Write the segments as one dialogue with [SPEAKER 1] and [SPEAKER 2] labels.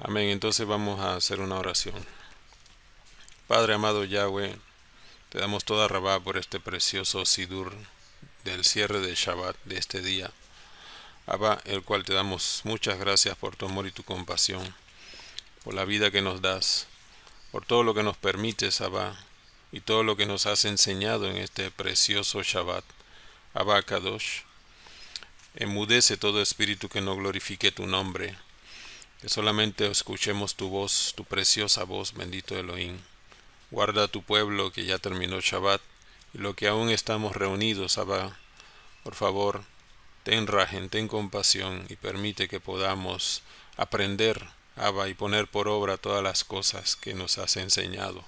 [SPEAKER 1] Amén. Entonces vamos a hacer una oración. Padre amado Yahweh, te damos toda rabá por este precioso sidur del cierre del Shabbat de este día. Abba, el cual te damos muchas gracias por tu amor y tu compasión, por la vida que nos das, por todo lo que nos permites, Abba, y todo lo que nos has enseñado en este precioso Shabbat. Abba Kadosh, enmudece todo espíritu que no glorifique tu nombre, que solamente escuchemos tu voz, tu preciosa voz, bendito Elohim. Guarda a tu pueblo que ya terminó Shabbat, y lo que aún estamos reunidos, Abba, por favor, ten rajen, ten compasión y permite que podamos aprender, Abba, y poner por obra todas las cosas que nos has enseñado.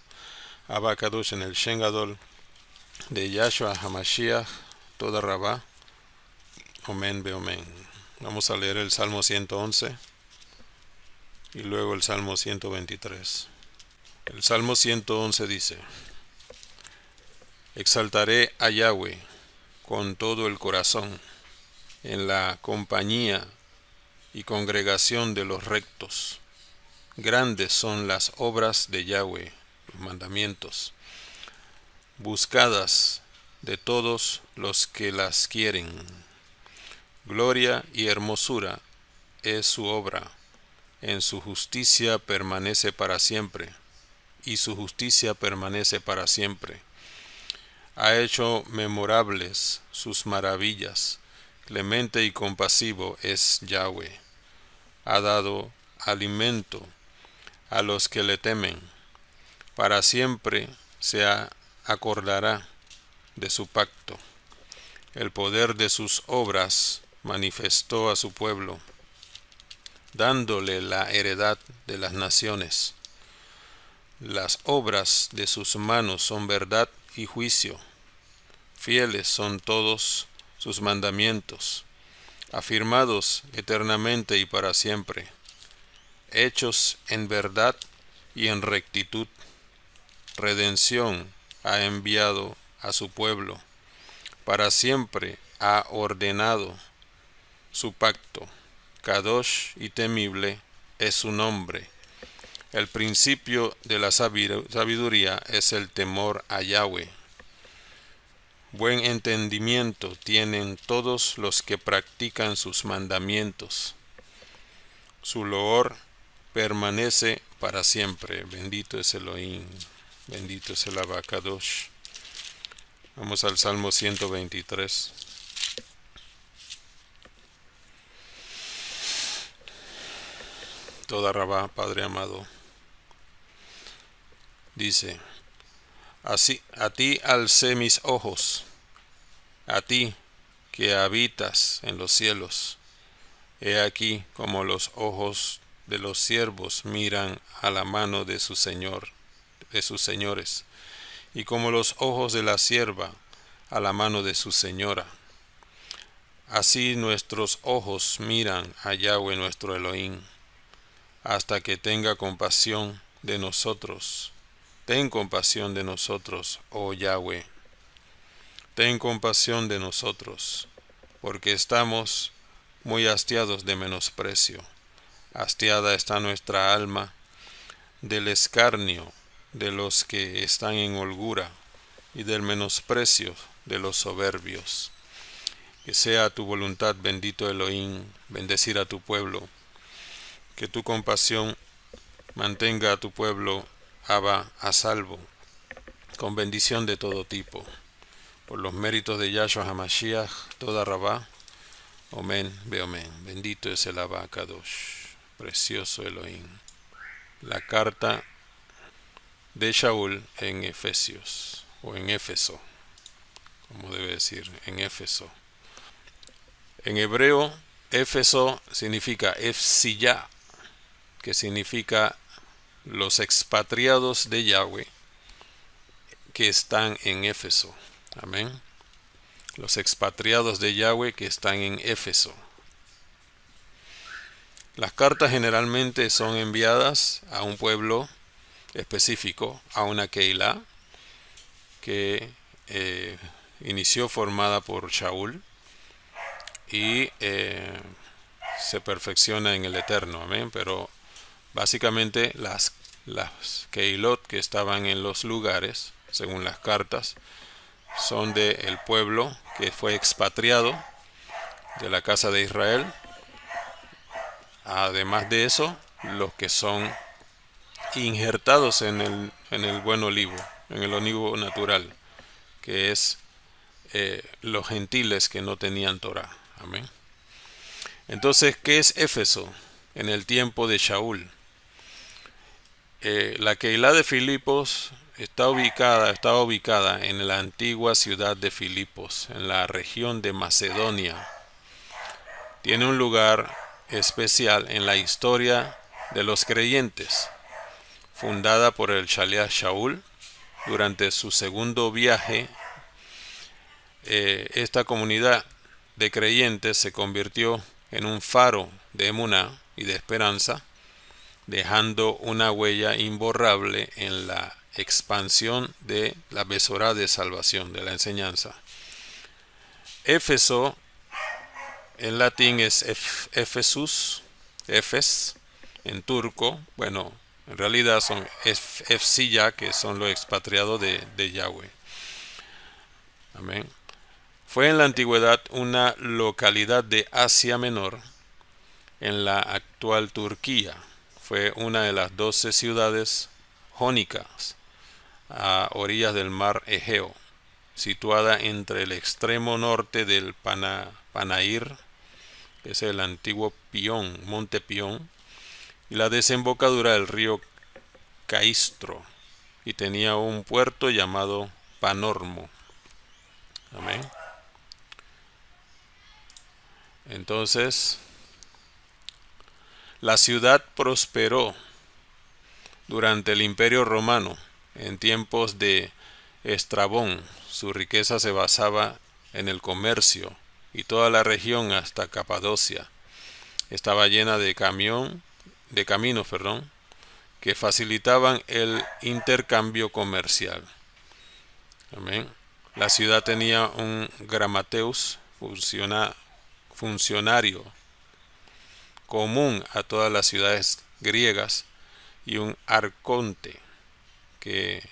[SPEAKER 1] Abba Kadosh, en el Shen Gadol de Yahshua HaMashiach, toda rabá. Amén, amén. Vamos a leer el Salmo 111 y luego el Salmo 123. El Salmo 111 dice: Exaltaré a Yahweh con todo el corazón, en la compañía y congregación de los rectos. Grandes son las obras de Yahweh, los mandamientos, buscadas de todos los que las quieren. Gloria y hermosura es su obra, en su justicia permanece para siempre, y su justicia permanece para siempre. Ha hecho memorables sus maravillas, clemente y compasivo es Yahweh. Ha dado alimento a los que le temen, para siempre se acordará de su pacto. El poder de sus obras manifestó a su pueblo, dándole la heredad de las naciones. Las obras de sus manos son verdad y juicio. Fieles son todos sus mandamientos, afirmados eternamente y para siempre, hechos en verdad y en rectitud. Redención ha enviado a su pueblo, para siempre ha ordenado su pacto. Kadosh y temible es su nombre. El principio de la sabiduría es el temor a Yahweh. Buen entendimiento tienen todos los que practican sus mandamientos. Su loor permanece para siempre. Bendito es Elohim. Bendito es el Abba Kadosh. Vamos al Salmo 123. Toda rabá, Padre amado, dice: Así, a ti alcé mis ojos, a ti que habitas en los cielos. He aquí como los ojos de los siervos miran a la mano de su señor, de sus señores, y como los ojos de la sierva a la mano de su señora. Así nuestros ojos miran a Yahweh nuestro Elohim, hasta que tenga compasión de nosotros. Ten compasión de nosotros, oh Yahweh. Ten compasión de nosotros, porque estamos muy hastiados de menosprecio. Hastiada está nuestra alma del escarnio de los que están en holgura y del menosprecio de los soberbios. Que sea tu voluntad, bendito Elohim, bendecir a tu pueblo. Que tu compasión mantenga a tu pueblo, Abba, a salvo, con bendición de todo tipo. Por los méritos de Yahshua HaMashiach, toda rabá. Amén, amén. Bendito es el Abba Kadosh, precioso Elohim. La carta de Shaul en Efesios, o en Éfeso, como debe decir, en Éfeso. En hebreo, Éfeso significa Efsiyah, que significa los expatriados de Yahweh que están en Éfeso. Amén. Los expatriados de Yahweh que están en Éfeso. Las cartas generalmente son enviadas a un pueblo específico, a una Keilah que inició formada por Shaul y se perfecciona en el Eterno. Amén. Pero básicamente las Keilot que estaban en los lugares, según las cartas, son del pueblo que fue expatriado de la casa de Israel. Además de eso, los que son injertados en el buen olivo, en el olivo natural, que es los gentiles que no tenían Torah. Amén. Entonces, ¿qué es Éfeso en el tiempo de Shaul? La Keilah de Filipos estaba ubicada en la antigua ciudad de Filipos, en la región de Macedonia. Tiene un lugar especial en la historia de los creyentes, fundada por el Shaliach Shaul durante su segundo viaje. Esta comunidad de creyentes se convirtió en un faro de emuná y de esperanza, dejando una huella imborrable en la expansión de la Besorá de salvación, de la enseñanza. Éfeso en latín es Ephesus, Efes, en turco, bueno, en realidad son Efsiya, que son los expatriados de Yahweh. Amén. Fue en la antigüedad una localidad de Asia Menor, en la actual Turquía. Fue una de las 12 ciudades jónicas a orillas del mar Egeo, situada entre el extremo norte del Panair, que es el antiguo Pión, Monte Pión, y la desembocadura del río Caistro, y tenía un puerto llamado Panormo. Amén. Entonces, la ciudad prosperó durante el Imperio Romano en tiempos de Estrabón. Su riqueza se basaba en el comercio y toda la región hasta Capadocia estaba llena de caminos, que facilitaban el intercambio comercial. Amén. La ciudad tenía un gramateus funcionario común a todas las ciudades griegas y un arconte que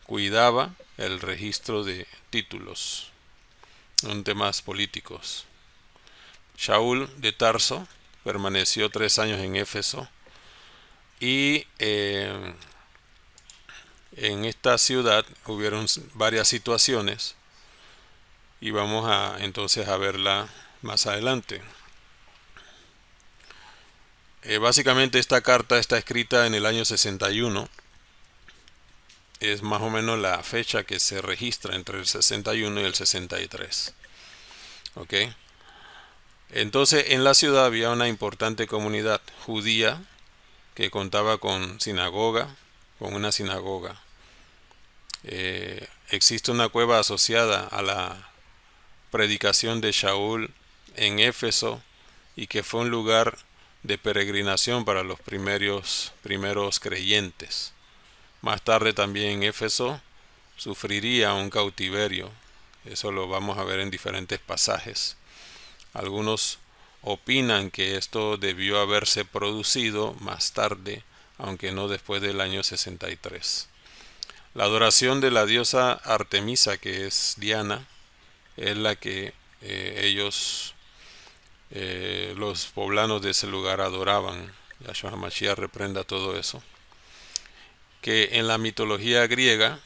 [SPEAKER 1] cuidaba el registro de títulos, en temas políticos. Shaul de Tarso permaneció 3 años en Éfeso y en esta ciudad hubieron varias situaciones y vamos entonces a verla más adelante. Básicamente esta carta está escrita en el año 61. Es más o menos la fecha que se registra entre el 61 y el 63. ¿Ok? Entonces en la ciudad había una importante comunidad judía que contaba con una sinagoga. Existe una cueva asociada a la predicación de Shaul en Éfeso y que fue un lugar de peregrinación para los primeros creyentes. Más tarde también Éfeso sufriría un cautiverio. Eso lo vamos a ver en diferentes pasajes. Algunos opinan que esto debió haberse producido más tarde, aunque no después del año 63. La adoración de la diosa Artemisa, que es Diana, es la que los poblanos de ese lugar adoraban. Yahshua HaMashiach reprenda todo eso. Que en la mitología griega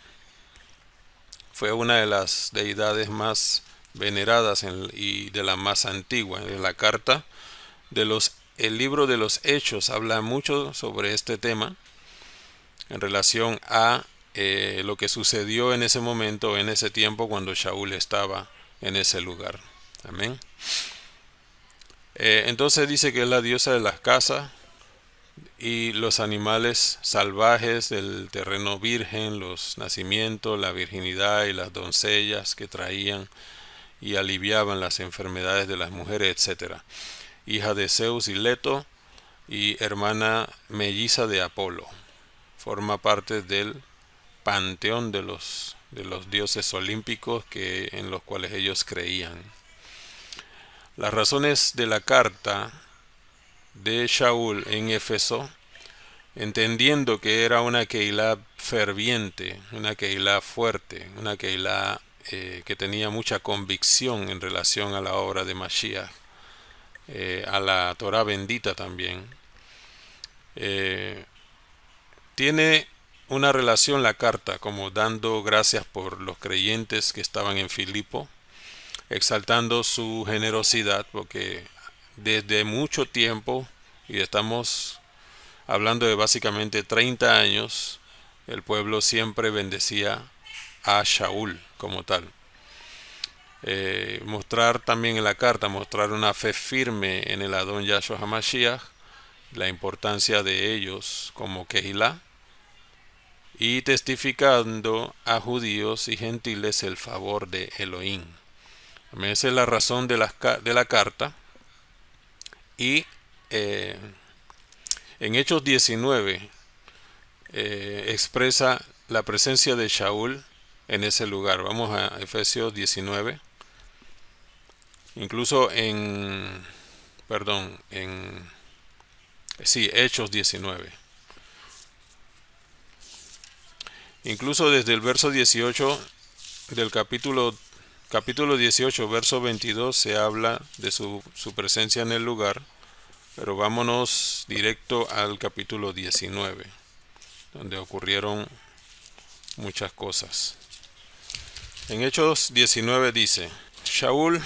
[SPEAKER 1] fue una de las deidades más veneradas y de la más antigua. En la carta el libro de los Hechos habla mucho sobre este tema en relación a lo que sucedió en ese momento, en ese tiempo, cuando Shaul estaba en ese lugar. Amén. Entonces dice que es la diosa de las casas y los animales salvajes del terreno virgen, los nacimientos, la virginidad y las doncellas que traían y aliviaban las enfermedades de las mujeres, etc. Hija de Zeus y Leto y hermana melliza de Apolo. Forma parte del panteón de los dioses olímpicos en los cuales ellos creían. Las razones de la carta de Shaul en Éfeso, entendiendo que era una Keilah ferviente, una Keilah fuerte, una Keilah que tenía mucha convicción en relación a la obra de Mashiach, a la Torah bendita también. Tiene una relación la carta como dando gracias por los creyentes que estaban en Filipo, exaltando su generosidad, porque desde mucho tiempo, y estamos hablando de básicamente 30 años, el pueblo siempre bendecía a Shaul como tal. Mostrar también en la carta, mostrar una fe firme en el Adón Yahshua HaMashiach, la importancia de ellos como Keilah, y testificando a judíos y gentiles el favor de Elohim. Esa es la razón de la carta. Y en Hechos 19 expresa la presencia de Shaul en ese lugar. Vamos a Efesios 19. Incluso Hechos 19. Incluso desde el verso 18 del capítulo 18, verso 22, se habla de su presencia en el lugar, pero vámonos directo al capítulo 19, donde ocurrieron muchas cosas. En Hechos 19 dice: Shaul,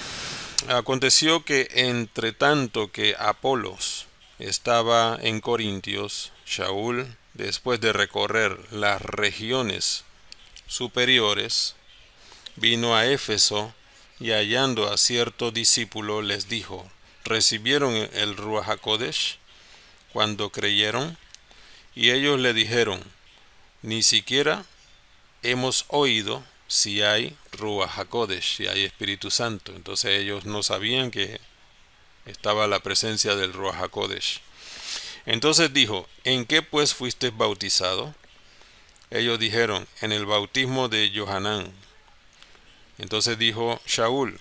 [SPEAKER 1] aconteció que entre tanto que Apolos estaba en Corintios, Shaul, después de recorrer las regiones superiores, vino a Éfeso y hallando a cierto discípulo les dijo: ¿recibieron el Ruach HaKodesh cuando creyeron? Y ellos le dijeron: ni siquiera hemos oído si hay Ruach HaKodesh, si hay Espíritu Santo. Entonces ellos no sabían que estaba la presencia del Ruach HaKodesh. Entonces dijo: ¿en qué pues fuiste bautizado? Ellos dijeron: en el bautismo de Johanán. Entonces dijo Shaul: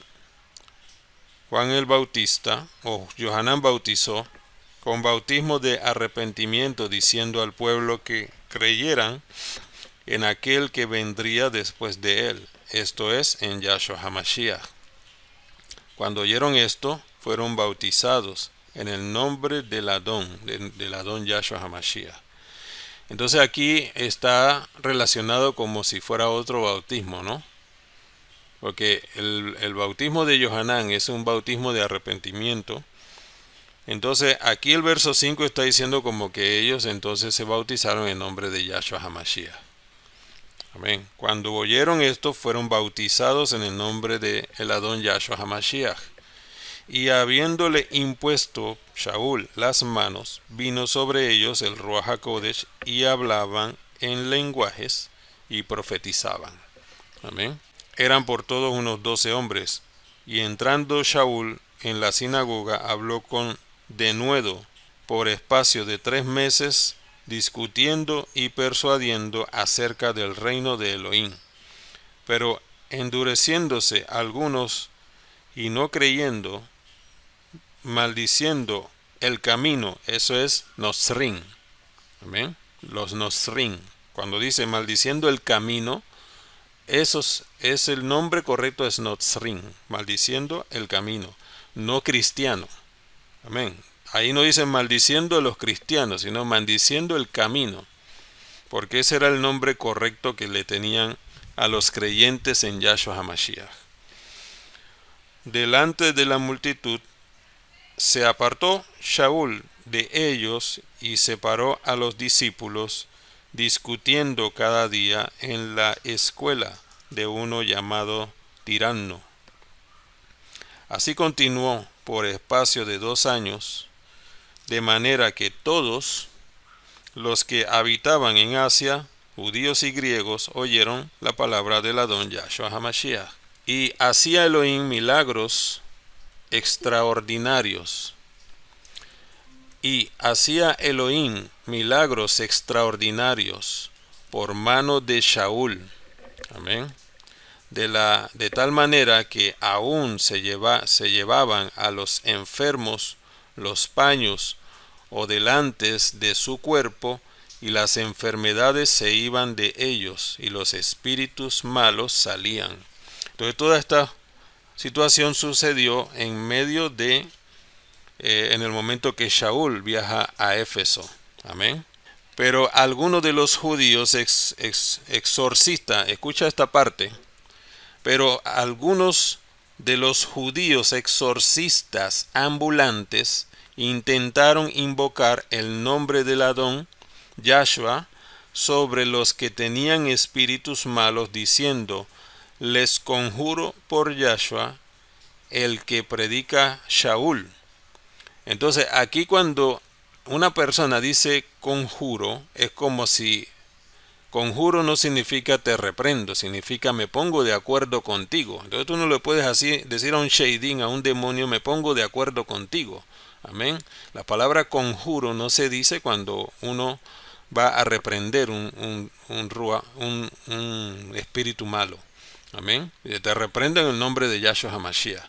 [SPEAKER 1] Juan el Bautista, o Johanán, bautizó con bautismo de arrepentimiento, diciendo al pueblo que creyeran en aquel que vendría después de él, esto es, en Yahshua HaMashiach. Cuando oyeron esto, fueron bautizados en el nombre del Adón Yahshua HaMashiach. Entonces aquí está relacionado como si fuera otro bautismo, ¿no? Porque el bautismo de Johanán es un bautismo de arrepentimiento. Entonces aquí el verso 5 está diciendo como que ellos entonces se bautizaron en nombre de Yahshua HaMashiach. Amén. Cuando oyeron esto, fueron bautizados en el nombre de el Adón Yahshua HaMashiach. Y habiéndole impuesto Shaul las manos, vino sobre ellos el Ruach HaKodesh y hablaban en lenguajes y profetizaban. Amén. Eran por todos unos 12 hombres. Y entrando Shaul en la sinagoga, habló con denuedo por espacio de 3 meses, discutiendo y persuadiendo acerca del reino de Elohim. Pero endureciéndose algunos y no creyendo, maldiciendo el camino, eso es Nosrin. Amén. Los Nosrin. Cuando dice maldiciendo el camino, eso es el nombre correcto, es Nosrin, maldiciendo el camino, no cristiano. Amén. Ahí no dice maldiciendo a los cristianos, sino maldiciendo el camino, porque ese era el nombre correcto que le tenían a los creyentes en Yahshua HaMashiach. Delante de la multitud se apartó Shaul de ellos y separó a los discípulos, discutiendo cada día en la escuela de uno llamado Tiranno. Así continuó por espacio de 2 años, de manera que todos los que habitaban en Asia, judíos y griegos, oyeron la palabra del Adón Yahshua HaMashiach. Y hacía Elohim milagros extraordinarios. Y hacía Elohim milagros extraordinarios por mano de Shaul. Amén. De tal manera que aún se llevaban a los enfermos los paños o delante de su cuerpo, y las enfermedades se iban de ellos, y los espíritus malos salían. Entonces toda esta situación sucedió en medio de, en el momento que Shaul viaja a Éfeso. Amén. Pero algunos de los judíos exorcistas, escucha esta parte, pero algunos de los judíos exorcistas ambulantes intentaron invocar el nombre del Adón, Yahshua, sobre los que tenían espíritus malos, diciendo: les conjuro por Yahshua, el que predica Shaul. Entonces aquí cuando una persona dice conjuro, es como si conjuro no significa te reprendo, significa me pongo de acuerdo contigo. Entonces tú no le puedes así decir a un sheidín, a un demonio, me pongo de acuerdo contigo. Amén. La palabra conjuro no se dice cuando uno va a reprender un espíritu malo. Amén. Te reprendo en el nombre de Yahshua HaMashiach.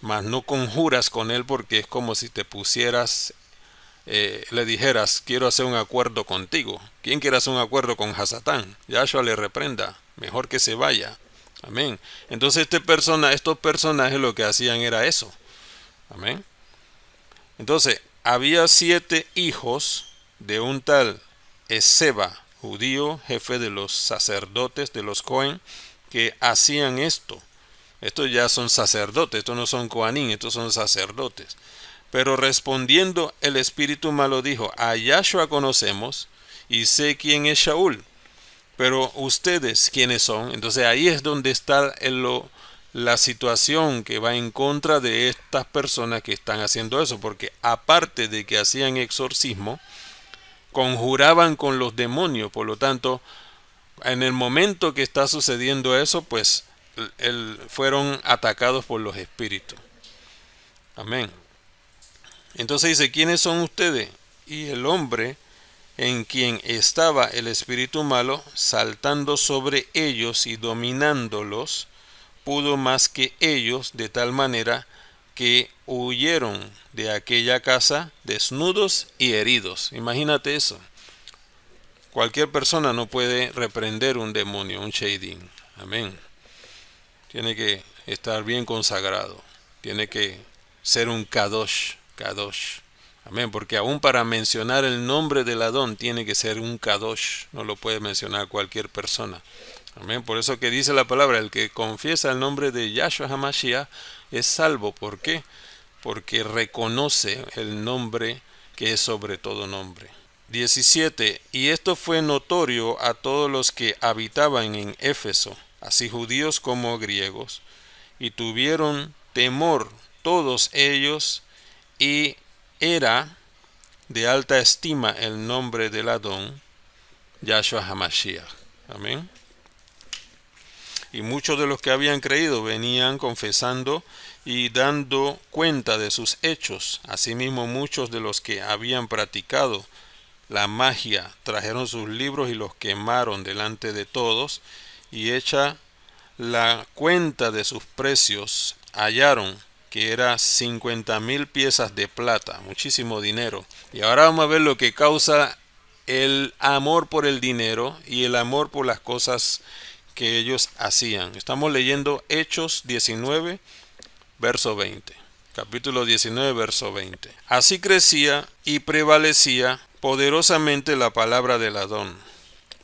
[SPEAKER 1] Mas no conjuras con él, porque es como si te pusieras, le dijeras: quiero hacer un acuerdo contigo. ¿Quién quiere hacer un acuerdo con Hasatán? Yahshua le reprenda, mejor que se vaya. Amén. Entonces estos personajes lo que hacían era eso. Amén. Entonces había 7 hijos de un tal Eseba, judío, jefe de los sacerdotes de los Cohen, que hacían esto. Estos ya son sacerdotes, estos no son Coanín, estos son sacerdotes. Pero respondiendo el espíritu malo dijo: a Yahshua conocemos y sé quién es Shaul, pero ustedes quiénes son. Entonces ahí es donde está la situación que va en contra de estas personas que están haciendo eso, porque aparte de que hacían exorcismo, conjuraban con los demonios. Por lo tanto, en el momento que está sucediendo eso, pues fueron atacados por los espíritus. Amén. Entonces dice: ¿quiénes son ustedes? Y el hombre en quien estaba el espíritu malo, saltando sobre ellos y dominándolos, pudo más que ellos, de tal manera que huyeron de aquella casa desnudos y heridos. Imagínate eso. Cualquier persona no puede reprender un demonio, un sheidín. Amén. Tiene que estar bien consagrado. Tiene que ser un kadosh. Amén. Porque aún para mencionar el nombre del Adón tiene que ser un kadosh. No lo puede mencionar cualquier persona. Amén. Por eso que dice la palabra: el que confiesa el nombre de Yahshua HaMashiach es salvo. ¿Por qué? Porque reconoce el nombre que es sobre todo nombre. 17. Y esto fue notorio a todos los que habitaban en Éfeso, así judíos como griegos, y tuvieron temor todos ellos, y era de alta estima el nombre del Adón, Yahshua HaMashiach. Amén. Y muchos de los que habían creído venían confesando y dando cuenta de sus hechos. Asimismo, muchos de los que habían practicado la magia trajeron sus libros y los quemaron delante de todos, y hecha la cuenta de sus precios, hallaron que era 50,000 piezas de plata, muchísimo dinero. Y ahora vamos a ver lo que causa el amor por el dinero y el amor por las cosas que ellos hacían. Estamos leyendo Hechos 19, verso 20. Capítulo 19, verso 20. Así crecía y prevalecía poderosamente la palabra del Adón.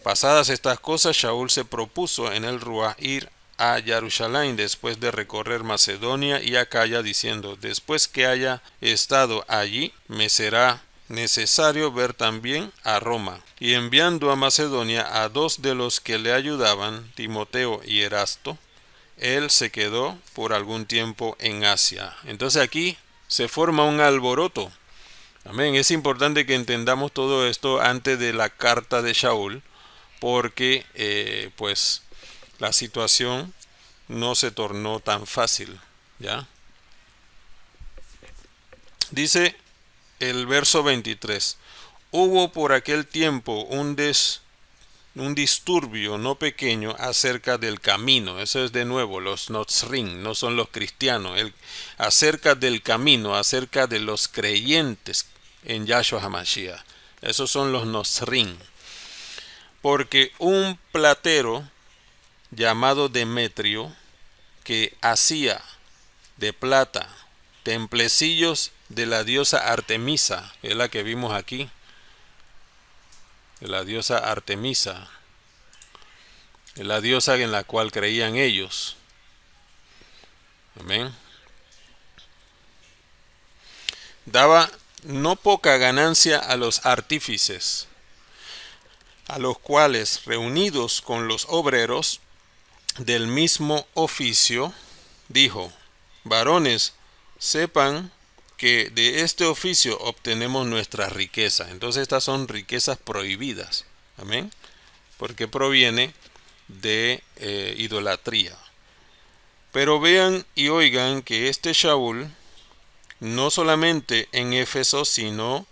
[SPEAKER 1] Pasadas estas cosas, Shaul se propuso en el Ruach ir a Jerusalén después de recorrer Macedonia y Acaya, diciendo: después que haya estado allí, me será necesario ver también a Roma. Y enviando a Macedonia a 2 de los que le ayudaban, Timoteo y Erasto, él se quedó por algún tiempo en Asia. Entonces aquí se forma un alboroto. Amén. Es importante que entendamos todo esto antes de la carta de Shaul, porque pues la situación no se tornó tan fácil, ¿ya? Dice el verso 23: hubo por aquel tiempo un disturbio no pequeño acerca del camino. Eso es de nuevo, los Notzrim, no son los cristianos. Acerca del camino, acerca de los creyentes en Yahshua HaMashiach. Esos son los Nosrim. Porque un platero llamado Demetrio, que hacía de plata templecillos de la diosa Artemisa, que es la que vimos aquí, de la diosa Artemisa, la diosa en la cual creían ellos. Amén. Daba no poca ganancia a los artífices, a los cuales, reunidos con los obreros del mismo oficio, dijo: varones, sepan que de este oficio obtenemos nuestra riqueza. Entonces estas son riquezas prohibidas. Amén. Porque proviene de idolatría. Pero vean y oigan que este Shaul, no solamente en Éfeso, sino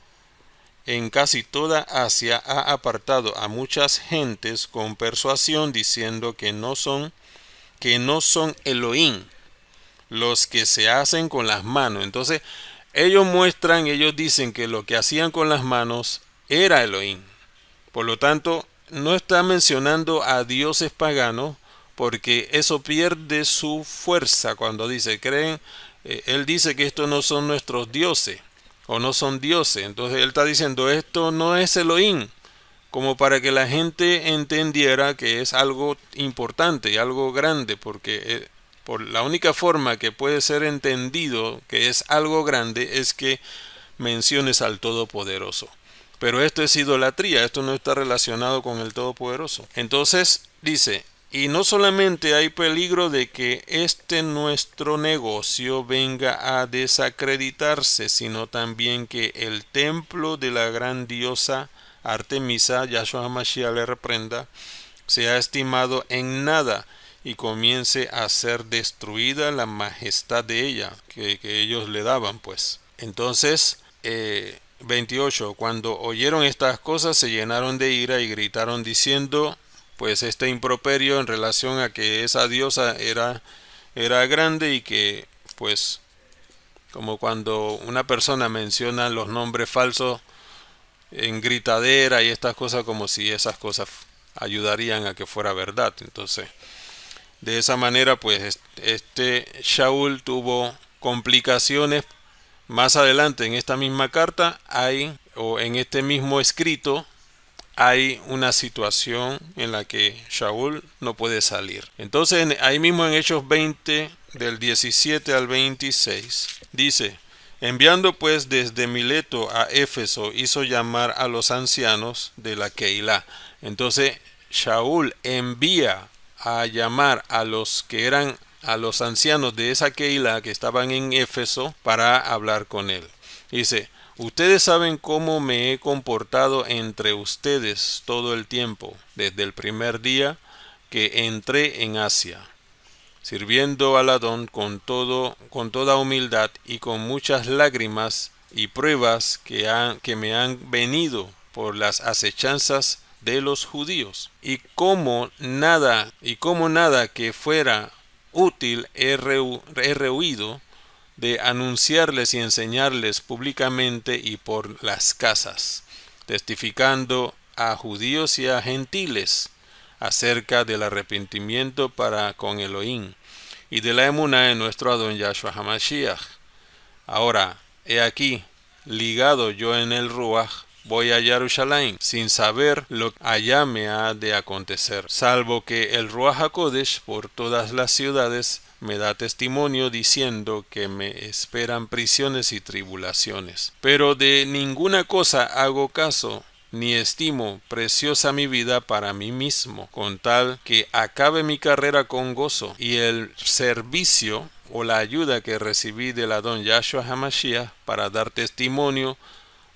[SPEAKER 1] en casi toda Asia, ha apartado a muchas gentes con persuasión, diciendo que no son Elohim los que se hacen con las manos. Entonces ellos dicen que lo que hacían con las manos era Elohim. Por lo tanto, no está mencionando a dioses paganos, porque eso pierde su fuerza cuando dice, él dice que estos no son nuestros dioses, o no son dioses. Entonces él está diciendo, esto no es Elohim, como para que la gente entendiera que es algo importante y algo grande, porque por la única forma que puede ser entendido que es algo grande es que menciones al Todopoderoso. Pero esto es idolatría, esto no está relacionado con el Todopoderoso. Entonces dice, y no solamente hay peligro de que nuestro negocio venga a desacreditarse, sino también que el templo de la gran diosa Artemisa, Yahshua HaMashiach le reprenda, sea estimado en nada y comience a ser destruida la majestad de ella que ellos le daban, pues. Entonces 28. Cuando oyeron estas cosas se llenaron de ira y gritaron diciendo, pues este improperio en relación a que esa diosa era grande, y que pues como cuando una persona menciona los nombres falsos en gritadera y estas cosas, como si esas cosas ayudarían a que fuera verdad. Entonces de esa manera pues este Shaul tuvo complicaciones. Más adelante en esta misma carta o en este mismo escrito, hay una situación en la que Shaul no puede salir. Entonces ahí mismo en Hechos 20, del 17 al 26, dice, enviando pues desde Mileto a Éfeso, hizo llamar a los ancianos de la Keilah. Entonces Shaul envía a llamar a los ancianos de esa Keilah que estaban en Éfeso para hablar con él. Dice, ustedes saben cómo me he comportado entre ustedes todo el tiempo, desde el primer día que entré en Asia, sirviendo al Adón con toda humildad y con muchas lágrimas y pruebas que me han venido por las acechanzas de los judíos, y como nada que fuera útil he rehuido de anunciarles y enseñarles públicamente y por las casas, testificando a judíos y a gentiles acerca del arrepentimiento para con Elohim y de la emuná en nuestro Adón Yahshua HaMashiach. Ahora, he aquí, ligado yo en el Ruach, voy a Jerusalén, sin saber lo que allá me ha de acontecer, salvo que el Ruach HaKodesh por todas las ciudades me da testimonio diciendo que me esperan prisiones y tribulaciones. Pero de ninguna cosa hago caso, ni estimo preciosa mi vida para mí mismo, con tal que acabe mi carrera con gozo, y el servicio o la ayuda que recibí del Adón Yahshua HaMashiach para dar testimonio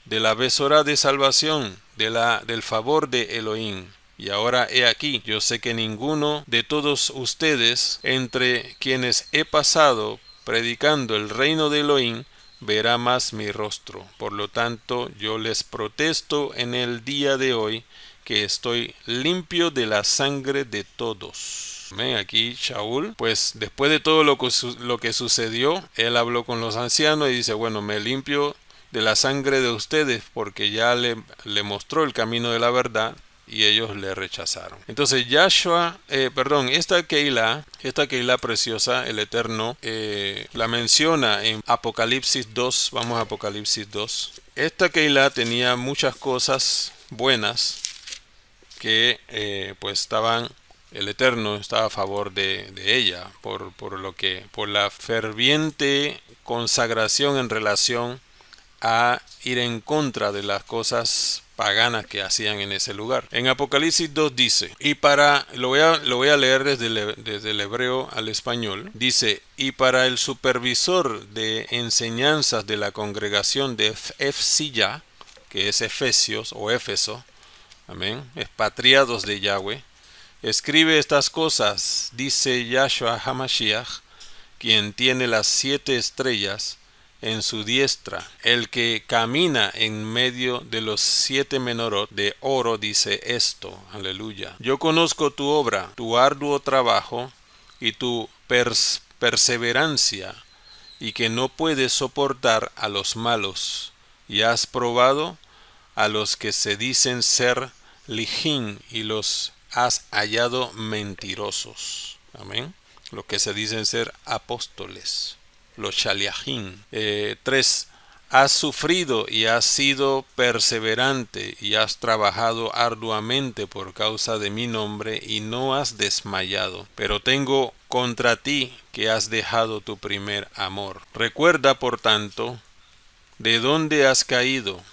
[SPEAKER 1] de la besorá de salvación, del favor de Elohim. Y ahora he aquí, yo sé que ninguno de todos ustedes, entre quienes he pasado predicando el reino de Elohim, verá más mi rostro. Por lo tanto, yo les protesto en el día de hoy que estoy limpio de la sangre de todos. Amén. Aquí Shaul, pues después de todo lo que sucedió, él habló con los ancianos y dice, bueno, me limpio de la sangre de ustedes, porque ya le mostró el camino de la verdad y ellos le rechazaron. Entonces esta Keilah preciosa, el Eterno la menciona en Apocalipsis 2. Vamos a Apocalipsis 2. Esta Keilah tenía muchas cosas buenas que el Eterno estaba a favor de ella por la ferviente consagración en relación a ir en contra de las cosas paganas que hacían en ese lugar. En Apocalipsis 2 dice, lo voy a leer desde el hebreo al español, dice, y para el supervisor de enseñanzas de la congregación de Efsiyah, que es Efesios o Éfeso, amén, expatriados de Yahweh, escribe estas cosas, dice Yahshua HaMashiach, quien tiene las 7 estrellas en su diestra, el que camina en medio de los 7 menorot de oro, dice esto, aleluya. Yo conozco tu obra, tu arduo trabajo y tu perseverancia, y que no puedes soportar a los malos, y has probado a los que se dicen ser lijín, y los has hallado mentirosos. Amén. Los que se dicen ser apóstoles, los shaliachim. 3. Has sufrido y has sido perseverante y has trabajado arduamente por causa de mi nombre y no has desmayado. Pero tengo contra ti que has dejado tu primer amor. Recuerda, por tanto, de dónde has caído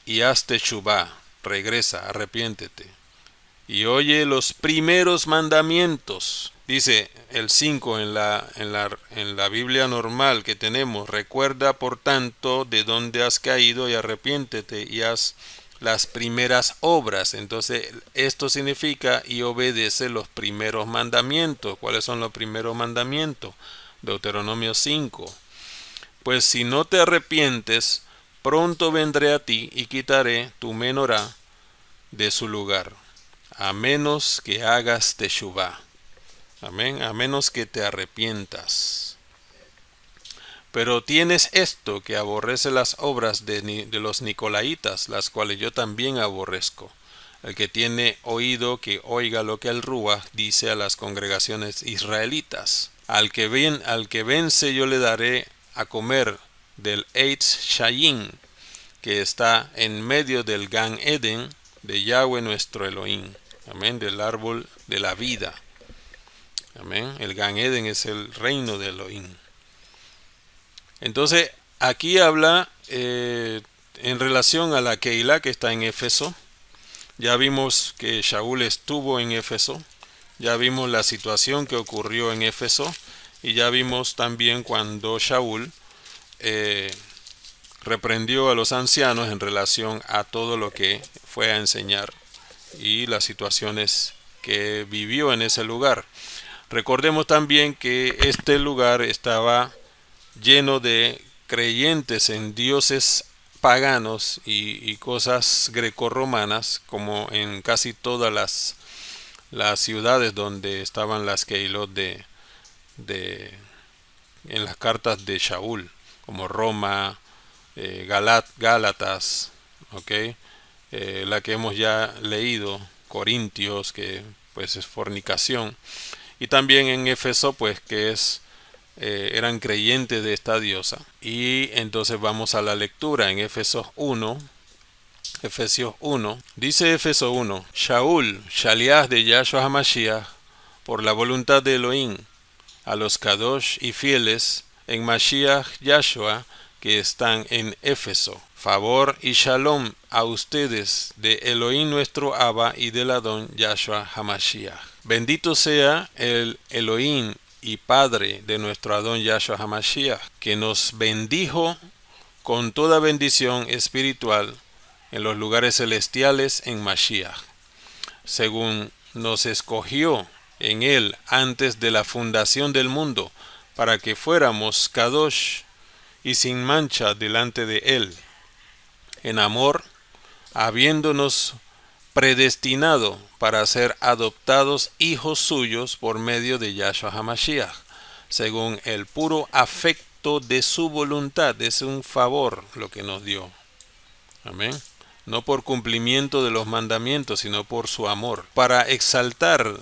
[SPEAKER 1] y haz teshuvá, regresa, arrepiéntete. Y oye los primeros mandamientos. Dice el 5 en la Biblia normal que tenemos. Recuerda, por tanto, de dónde has caído y arrepiéntete y haz las primeras obras. Entonces, esto significa y obedece los primeros mandamientos. ¿Cuáles son los primeros mandamientos? Deuteronomio 5. Pues si no te arrepientes, pronto vendré a ti y quitaré tu menorá de su lugar, a menos que hagas teshuvá. Amén, a menos que te arrepientas. Pero tienes esto, que aborrece las obras de los nicolaitas, las cuales yo también aborrezco. El que tiene oído, que oiga lo que el Ruach dice a las congregaciones israelitas. Al que vence yo le daré a comer del Eitz Shayim, que está en medio del Gan Eden de Yahweh nuestro Elohim. Amén, del árbol de la vida. Amén. El Gan Eden es el reino de Elohim. Entonces, aquí habla en relación a la Keilah que está en Éfeso. Ya vimos que Shaul estuvo en Éfeso. Ya vimos la situación que ocurrió en Éfeso. Y ya vimos también cuando Shaul reprendió a los ancianos en relación a todo lo que fue a enseñar y las situaciones que vivió en ese lugar. Recordemos también que este lugar estaba lleno de creyentes en dioses paganos y cosas grecorromanas, como en casi todas las ciudades donde estaban las Keilot en las cartas de Shaul, como Roma, Gálatas, ¿okay? La que hemos ya leído, Corintios, que pues es fornicación. Y también en Éfeso, pues que eran creyentes de esta diosa. Y entonces vamos a la lectura en Efesios 1. Dice Éfeso 1, Shaul, Shaliach de Yahshua HaMashiach, por la voluntad de Elohim, a los Kadosh y fieles en Mashiach Yahshua que están en Éfeso. Favor y shalom a ustedes de Elohim nuestro Abba y del Adón Yahshua HaMashiach. Bendito sea el Elohim y Padre de nuestro Adón Yahshua HaMashiach, que nos bendijo con toda bendición espiritual en los lugares celestiales en Mashiach, según nos escogió en él antes de la fundación del mundo, para que fuéramos Kadosh y sin mancha delante de él, en amor, habiéndonos predestinado para ser adoptados hijos suyos por medio de Yahshua HaMashiach, según el puro afecto acto de su voluntad, es un favor lo que nos dio. Amén. No por cumplimiento de los mandamientos, sino por su amor, para exaltar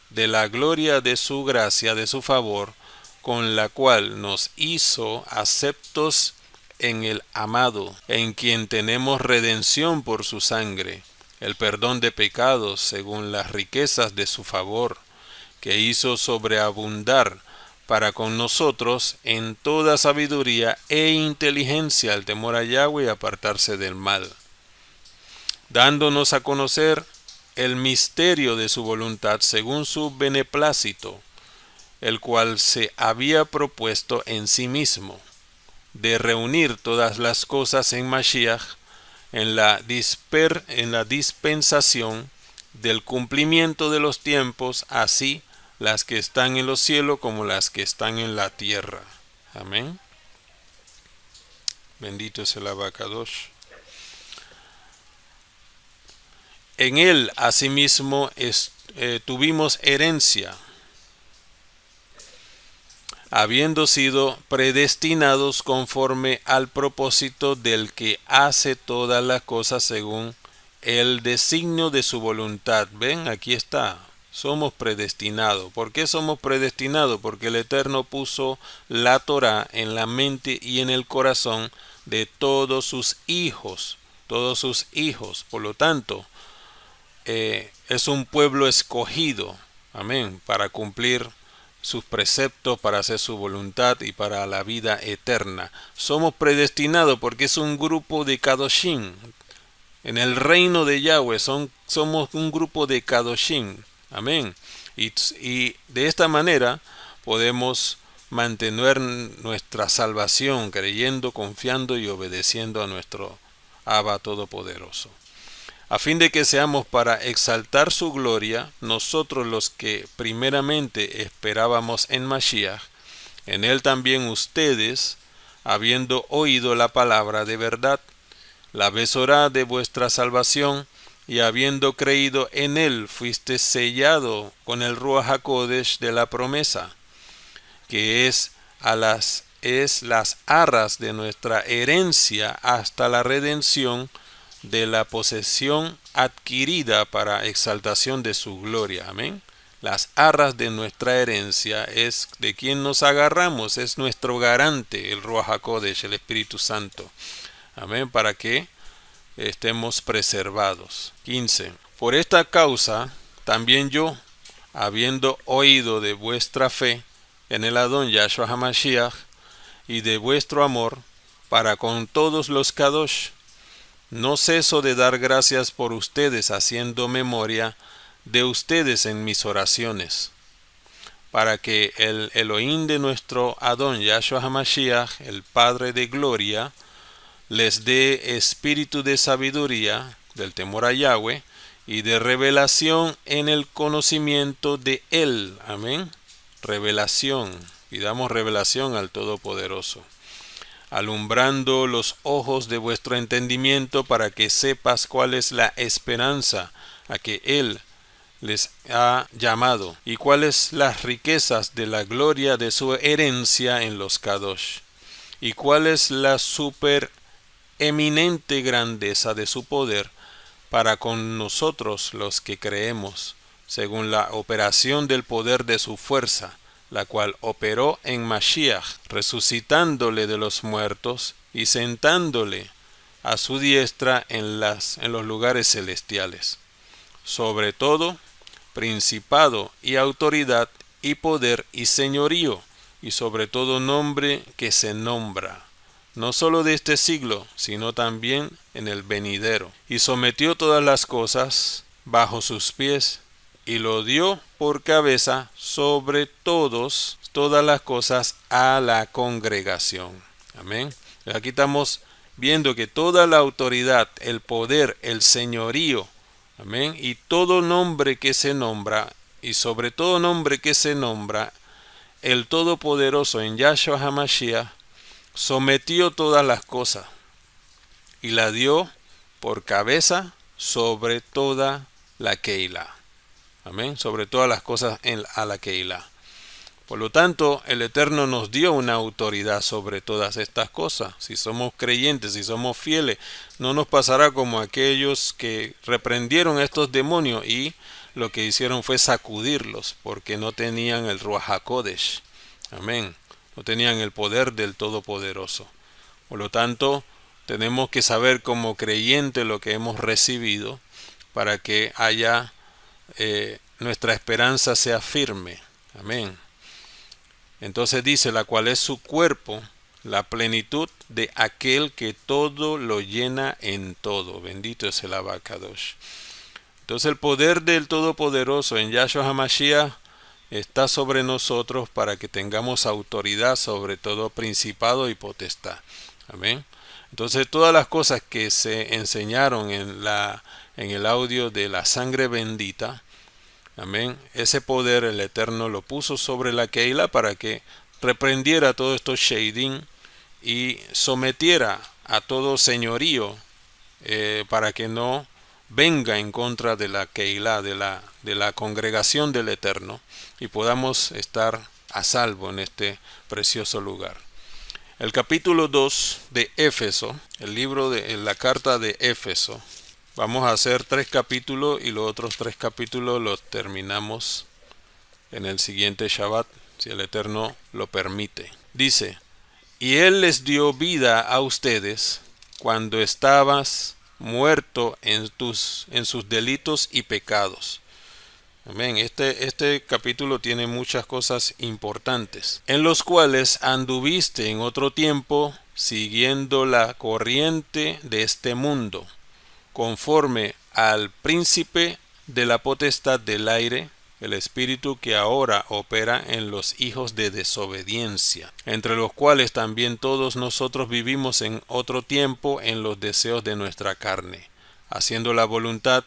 [SPEAKER 1] de la gloria de su gracia, de su favor, con la cual nos hizo aceptos en el amado, en quien tenemos redención por su sangre, el perdón de pecados según las riquezas de su favor, que hizo sobreabundar para con nosotros en toda sabiduría e inteligencia al temor a Yahweh y apartarse del mal, dándonos a conocer el misterio de su voluntad según su beneplácito, el cual se había propuesto en sí mismo, de reunir todas las cosas en Mashiach, en la dispensación del cumplimiento de los tiempos, así las que están en los cielos como las que están en la tierra. Amén. Bendito es el Abacadosh. En él asimismo tuvimos herencia, habiendo sido predestinados conforme al propósito del que hace todas las cosas según el designio de su voluntad. Ven, aquí está. Somos predestinados. ¿Por qué somos predestinados? Porque el Eterno puso la Torá en la mente y en el corazón de todos sus hijos. Todos sus hijos. Por lo tanto, es un pueblo escogido. Amén. Para cumplir sus preceptos, para hacer su voluntad y para la vida eterna. Somos predestinados porque es un grupo de Kadoshim. En el reino de Yahweh somos un grupo de Kadoshim. Amén. Y de esta manera podemos mantener nuestra salvación creyendo, confiando y obedeciendo a nuestro Abba Todopoderoso, a fin de que seamos para exaltar su gloria, nosotros los que primeramente esperábamos en Mashiach, en él también ustedes, habiendo oído la palabra de verdad, la besorá de vuestra salvación, y habiendo creído en él, fuiste sellado con el Ruach HaKodesh de la promesa, que es las arras de nuestra herencia hasta la redención de la posesión adquirida para exaltación de su gloria. Amén. Las arras de nuestra herencia es de quien nos agarramos, es nuestro garante, el Ruach HaKodesh, el Espíritu Santo. Amén, para que estemos preservados. 15. Por esta causa, también yo, habiendo oído de vuestra fe en el Adón Yahshua HaMashiach y de vuestro amor para con todos los Kadosh, no ceso de dar gracias por ustedes, haciendo memoria de ustedes en mis oraciones, para que el Elohim de nuestro Adón Yahshua HaMashiach, el Padre de gloria, les dé espíritu de sabiduría, del temor a Yahweh, y de revelación en el conocimiento de Él. Amén. Revelación. Pidamos revelación al Todopoderoso. Alumbrando los ojos de vuestro entendimiento para que sepas cuál es la esperanza a que Él les ha llamado y cuáles las riquezas de la gloria de su herencia en los Kadosh y cuál es la supereminente grandeza de su poder para con nosotros los que creemos, según la operación del poder de su fuerza, la cual operó en Mashiach, resucitándole de los muertos y sentándole a su diestra en los lugares celestiales. Sobre todo, principado y autoridad y poder y señorío, y sobre todo nombre que se nombra, no solo de este siglo, sino también en el venidero. Y sometió todas las cosas bajo sus pies, y lo dio por cabeza sobre todas las cosas a la congregación. Amén. Aquí estamos viendo que toda la autoridad, el poder, el señorío, amén, y todo nombre que se nombra, y sobre todo nombre que se nombra, el Todopoderoso en Yahshua HaMashiach sometió todas las cosas y la dio por cabeza sobre toda la Keilah. Amén. Sobre todas las cosas a la Keilah. Por lo tanto, el Eterno nos dio una autoridad sobre todas estas cosas. Si somos creyentes, si somos fieles, no nos pasará como aquellos que reprendieron a estos demonios y lo que hicieron fue sacudirlos porque no tenían el Ruach HaKodesh. Amén. No tenían el poder del Todopoderoso. Por lo tanto, tenemos que saber como creyentes lo que hemos recibido para que haya nuestra esperanza sea firme. Amén. Entonces dice, la cual es su cuerpo, la plenitud de aquel que todo lo llena en todo. Bendito es el Abacadosh. Entonces el poder del Todopoderoso en Yahshua HaMashiach está sobre nosotros para que tengamos autoridad sobre todo principado y potestad. Amén. Entonces todas las cosas que se enseñaron en el audio de la sangre bendita, amén, ese poder el Eterno lo puso sobre la Keilah para que reprendiera todos estos sheidim y sometiera a todo señorío para que no venga en contra de la Keilah, de la congregación del Eterno, y podamos estar a salvo en este precioso lugar. El capítulo 2 de Éfeso, el libro de la carta de Éfeso, vamos a hacer 3 capítulos y los otros 3 capítulos los terminamos en el siguiente Shabbat, si el Eterno lo permite. Dice, y Él les dio vida a ustedes cuando estabas muerto en sus delitos y pecados. Amén. Este capítulo tiene muchas cosas importantes, en los cuales anduviste en otro tiempo siguiendo la corriente de este mundo, conforme al príncipe de la potestad del aire, el espíritu que ahora opera en los hijos de desobediencia, entre los cuales también todos nosotros vivimos en otro tiempo en los deseos de nuestra carne, haciendo la voluntad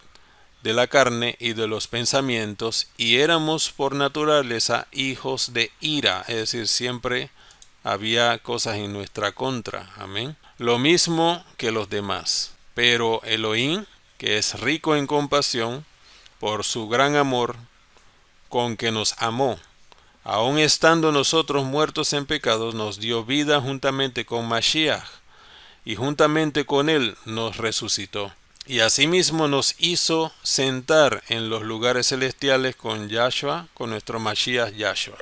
[SPEAKER 1] de la carne y de los pensamientos, y éramos por naturaleza hijos de ira, es decir, siempre había cosas en nuestra contra, amén, lo mismo que los demás. Pero Elohim, que es rico en compasión, por su gran amor con que nos amó, aun estando nosotros muertos en pecados, nos dio vida juntamente con Mashiach, y juntamente con él nos resucitó. Y asimismo nos hizo sentar en los lugares celestiales con Yahshua, con nuestro Mashiach Yahshua,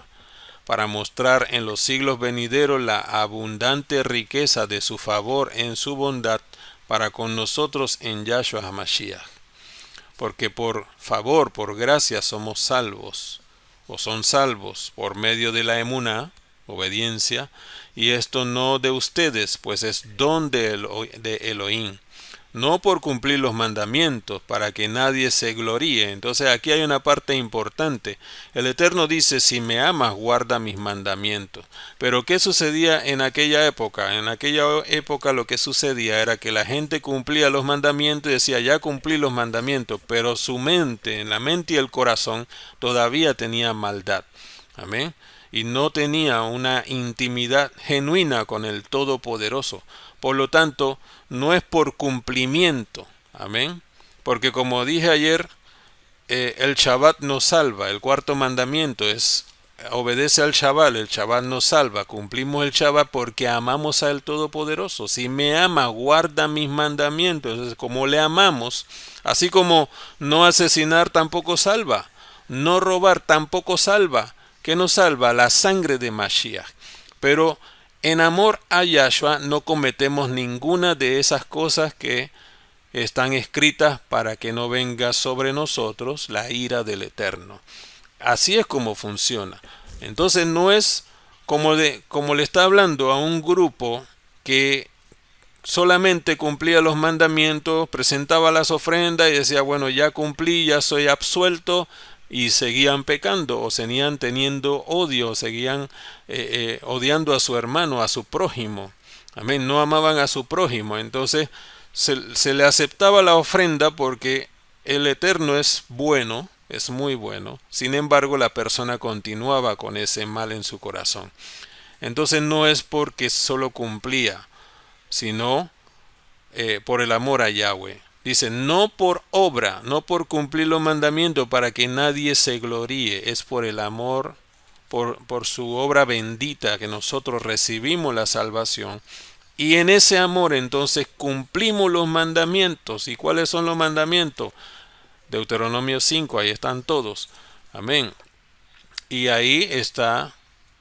[SPEAKER 1] para mostrar en los siglos venideros la abundante riqueza de su favor en su bondad para con nosotros en Yahshua HaMashiach. Porque por favor, por gracia somos salvos, o son salvos, por medio de la emuná, obediencia, y esto no de ustedes, pues es don de Elohim, no por cumplir los mandamientos, para que nadie se gloríe. Entonces aquí hay una parte importante. El Eterno dice, si me amas, guarda mis mandamientos. Pero ¿qué sucedía en aquella época? En aquella época lo que sucedía era que la gente cumplía los mandamientos y decía, ya cumplí los mandamientos, pero su mente, en la mente y el corazón, todavía tenía maldad. Amén. Y no tenía una intimidad genuina con el Todopoderoso. Por lo tanto, no es por cumplimiento, amén, porque como dije ayer, el Shabbat nos salva, el cuarto mandamiento es, obedece al Shabbat, el Shabbat nos salva, cumplimos el Shabbat porque amamos al Todopoderoso. Si me ama, guarda mis mandamientos. Entonces, como le amamos, así como no asesinar tampoco salva, no robar tampoco salva, ¿qué nos salva? La sangre de Mashiach. Pero en amor a Yahshua no cometemos ninguna de esas cosas que están escritas para que no venga sobre nosotros la ira del Eterno. Así es como funciona. Entonces no es como le está hablando a un grupo que solamente cumplía los mandamientos, presentaba las ofrendas y decía, bueno, ya cumplí, ya soy absuelto, y seguían pecando o seguían teniendo odio, seguían odiando a su hermano, a su prójimo. Amén, no amaban a su prójimo. Entonces se le aceptaba la ofrenda porque el Eterno es bueno, es muy bueno. Sin embargo, la persona continuaba con ese mal en su corazón. Entonces no es porque solo cumplía, sino por el amor a Yahweh. Dice, no por obra, no por cumplir los mandamientos para que nadie se gloríe, es por el amor por su obra bendita que nosotros recibimos la salvación. Y en ese amor entonces cumplimos los mandamientos. ¿Y cuáles son los mandamientos? Deuteronomio 5, ahí están todos. Amén. Y ahí está,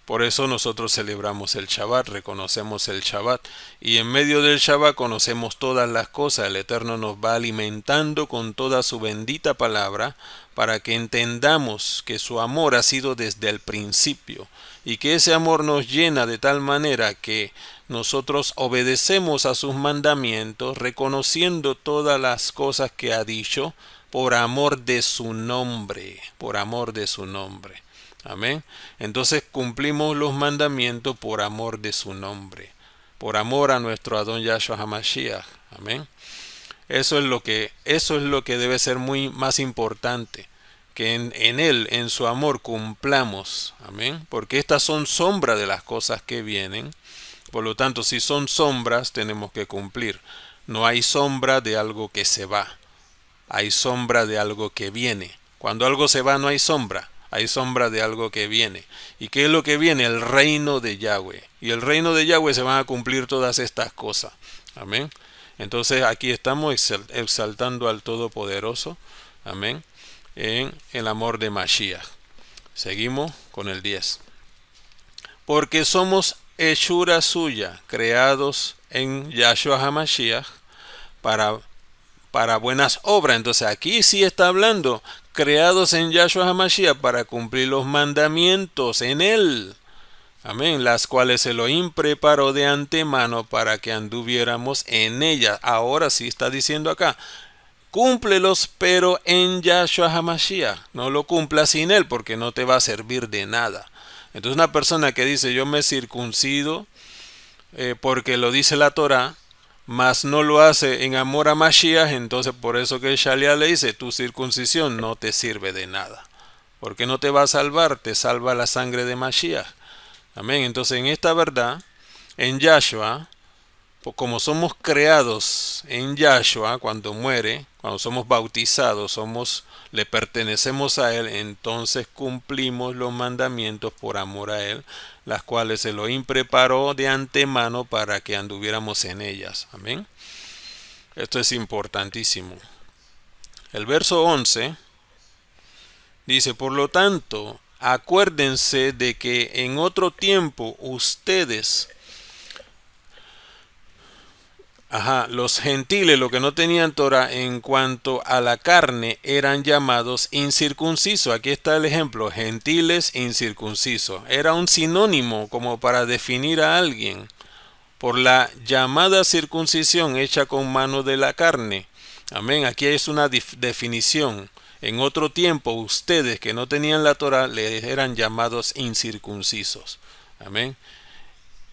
[SPEAKER 1] por eso nosotros celebramos el Shabbat, reconocemos el Shabbat. Y en medio del Shabbat conocemos todas las cosas. El Eterno nos va alimentando con toda su bendita palabra para que entendamos que su amor ha sido desde el principio y que ese amor nos llena de tal manera que nosotros obedecemos a sus mandamientos, reconociendo todas las cosas que ha dicho por amor de su nombre, por amor de su nombre. Amén. Entonces cumplimos los mandamientos por amor de su nombre, por amor a nuestro Adón Yahshua HaMashiach. Amén. Eso es lo que debe ser muy más importante, que en Él, en su amor, cumplamos. Amén. Porque estas son sombras de las cosas que vienen. Por lo tanto, si son sombras, tenemos que cumplir. No hay sombra de algo que se va. Hay sombra de algo que viene. Cuando algo se va, no hay sombra. Hay sombra de algo que viene. ¿Y qué es lo que viene? El reino de Yahweh. Y el reino de Yahweh se van a cumplir todas estas cosas. Amén. Entonces aquí estamos exaltando al Todopoderoso. Amén. En el amor de Mashiach. Seguimos con el 10. Porque somos hechura suya, creados en Yahshua HaMashiach para buenas obras. Entonces aquí sí está hablando, creados en Yahshua HaMashiach para cumplir los mandamientos en Él. Amén, las cuales Elohim preparó de antemano para que anduviéramos en ellas. Ahora sí está diciendo acá, cúmplelos pero en Yahshua HaMashiach. No lo cumplas sin Él porque no te va a servir de nada. Entonces una persona que dice yo me circuncido porque lo dice la Torá, mas no lo hace en amor a Mashiach, entonces por eso que Shalia le dice tu circuncisión no te sirve de nada. Porque no te va a salvar, te salva la sangre de Mashiach. Amén. Entonces en esta verdad, en Yahshua, como somos creados en Yahshua cuando muere, cuando somos bautizados, le pertenecemos a Él, entonces cumplimos los mandamientos por amor a Él, las cuales Elohim preparó de antemano para que anduviéramos en ellas. Amén. Esto es importantísimo. El verso 11 dice, por lo tanto, acuérdense de que en otro tiempo ustedes, los gentiles, los que no tenían Torah en cuanto a la carne, eran llamados incircuncisos. Aquí está el ejemplo, gentiles incircuncisos. Era un sinónimo como para definir a alguien por la llamada circuncisión hecha con mano de la carne. Amén, aquí es una definición. En otro tiempo, ustedes que no tenían la Torah, les eran llamados incircuncisos. Amén.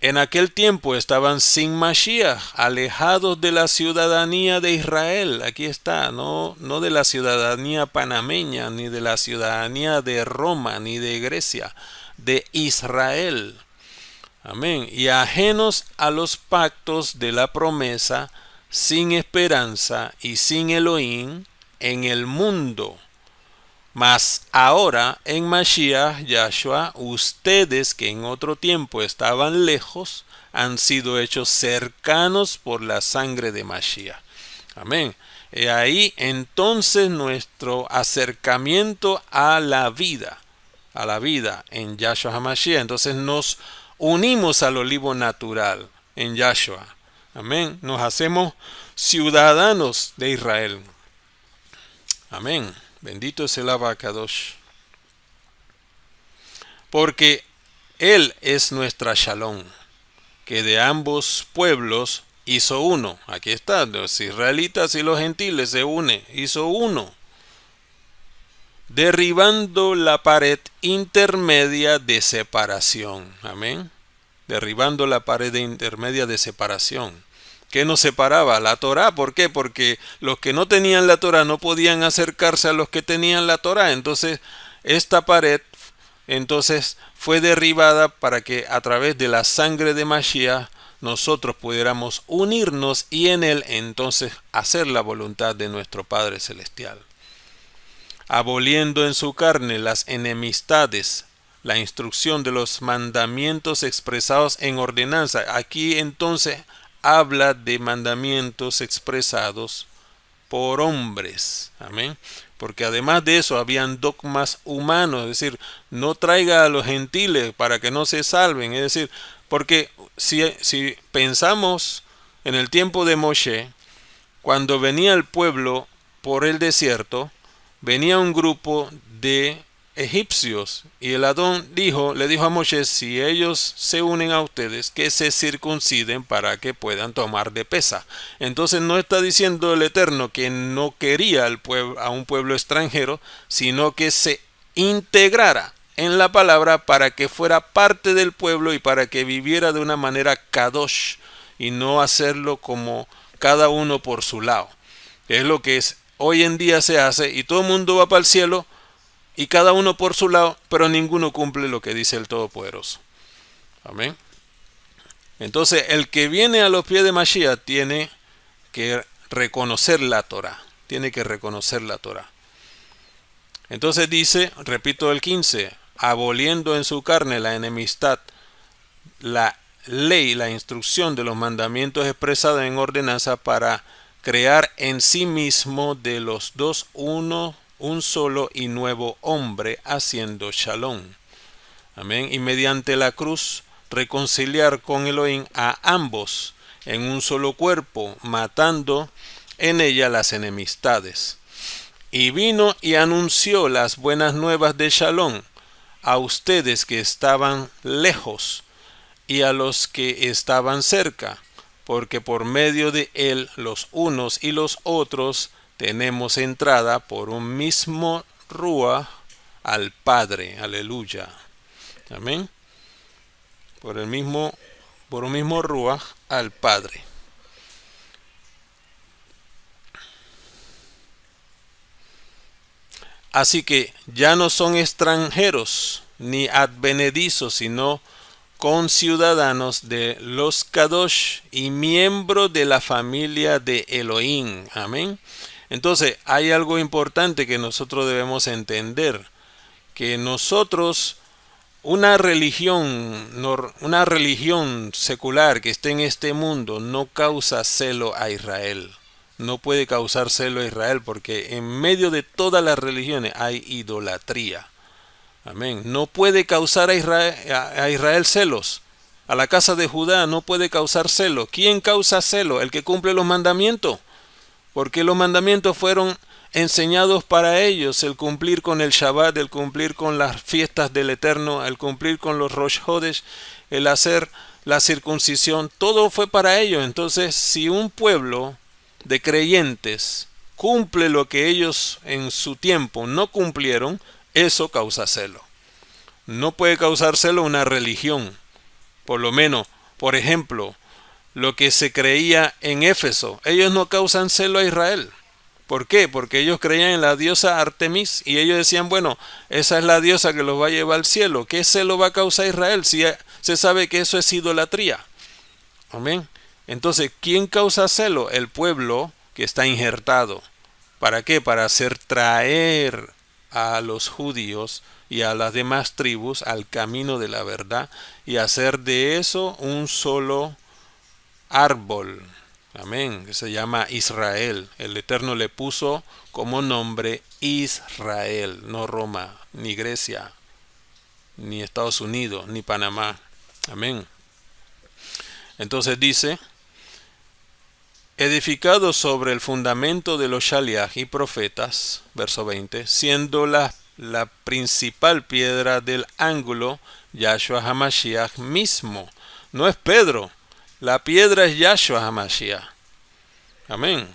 [SPEAKER 1] En aquel tiempo estaban sin Mashiach, alejados de la ciudadanía de Israel. Aquí está, no de la ciudadanía panameña, ni de la ciudadanía de Roma, ni de Grecia, de Israel. Amén. Y ajenos a los pactos de la promesa, sin esperanza y sin Elohim en el mundo. Mas ahora en Mashiach Yahshua, ustedes que en otro tiempo estaban lejos, han sido hechos cercanos por la sangre de Mashiach. Amén. Y ahí entonces nuestro acercamiento a la vida en Yahshua HaMashiach. Entonces nos unimos al olivo natural en Yahshua. Amén. Nos hacemos ciudadanos de Israel. Amén. Bendito es el Abacadosh. Porque Él es nuestra Shalom, que de ambos pueblos hizo uno. Aquí está, los israelitas y los gentiles se unen, hizo uno. Derribando la pared intermedia de separación. Amén. Derribando la pared intermedia de separación. ¿Qué nos separaba? La Torá. ¿Por qué? Porque los que no tenían la Torá no podían acercarse a los que tenían la Torá. Entonces, esta pared fue derribada para que a través de la sangre de Mashiach nosotros pudiéramos unirnos y en él entonces hacer la voluntad de nuestro Padre Celestial. Aboliendo en su carne las enemistades, la instrucción de los mandamientos expresados en ordenanza. Aquí entonces habla de mandamientos expresados por hombres. Amén. Porque además de eso habían dogmas humanos, es decir, no traiga a los gentiles para que no se salven. Es decir, porque si pensamos en el tiempo de Moshe, cuando venía el pueblo por el desierto, venía un grupo de egipcios y el Adón le dijo a Moshe, si ellos se unen a ustedes, que se circunciden para que puedan tomar de pesa. Entonces no está diciendo el Eterno que no quería a un pueblo extranjero, sino que se integrara en la palabra para que fuera parte del pueblo y para que viviera de una manera kadosh y no hacerlo como cada uno por su lado. Es lo que hoy en día se hace y todo el mundo va para el cielo y cada uno por su lado, pero ninguno cumple lo que dice el Todopoderoso. Amén. Entonces el que viene a los pies de Mashiach tiene que reconocer la Torah. Tiene que reconocer la Torah. Entonces dice, repito el 15, aboliendo en su carne la enemistad, la ley, la instrucción de los mandamientos expresados en ordenanza para crear en sí mismo de los dos uno, un solo y nuevo hombre, haciendo shalom. Amén. Y mediante la cruz reconciliar con Elohim a ambos en un solo cuerpo, matando en ella las enemistades. Y vino y anunció las buenas nuevas de shalom a ustedes que estaban lejos y a los que estaban cerca, porque por medio de él los unos y los otros tenemos entrada por un mismo Ruach al Padre. Aleluya. Amén. Por un mismo Ruach al Padre. Así que ya no son extranjeros ni advenedizos, sino conciudadanos de los Kadosh y miembros de la familia de Elohim. Amén. Entonces hay algo importante que nosotros debemos entender, que nosotros, una religión secular que esté en este mundo no causa celo a Israel. No puede causar celo a Israel porque en medio de todas las religiones hay idolatría. Amén. No puede causar a Israel celos. A la casa de Judá no puede causar celo. ¿Quién causa celo? El que cumple los mandamientos. Porque los mandamientos fueron enseñados para ellos. El cumplir con el Shabbat, el cumplir con las fiestas del Eterno, el cumplir con los Rosh Hodesh, el hacer la circuncisión. Todo fue para ellos. Entonces, si un pueblo de creyentes cumple lo que ellos en su tiempo no cumplieron, eso causa celo. No puede causar celo una religión. Por lo menos, por ejemplo, lo que se creía en Éfeso. Ellos no causan celo a Israel. ¿Por qué? Porque ellos creían en la diosa Artemis y ellos decían, bueno, esa es la diosa que los va a llevar al cielo. ¿Qué celo va a causar Israel si se sabe que eso es idolatría? Amén. Entonces, ¿quién causa celo? El pueblo que está injertado. ¿Para qué? Para hacer traer a los judíos y a las demás tribus al camino de la verdad y hacer de eso un solo árbol. Amén. Que se llama Israel. El Eterno le puso como nombre Israel, no Roma, ni Grecia, ni Estados Unidos, ni Panamá. Amén. Entonces dice, edificado sobre el fundamento de los Shaliach y profetas, verso 20, siendo la principal piedra del ángulo, Yahshua HaMashiach mismo. No es Pedro, la piedra es Yahshua HaMashiach. Amén.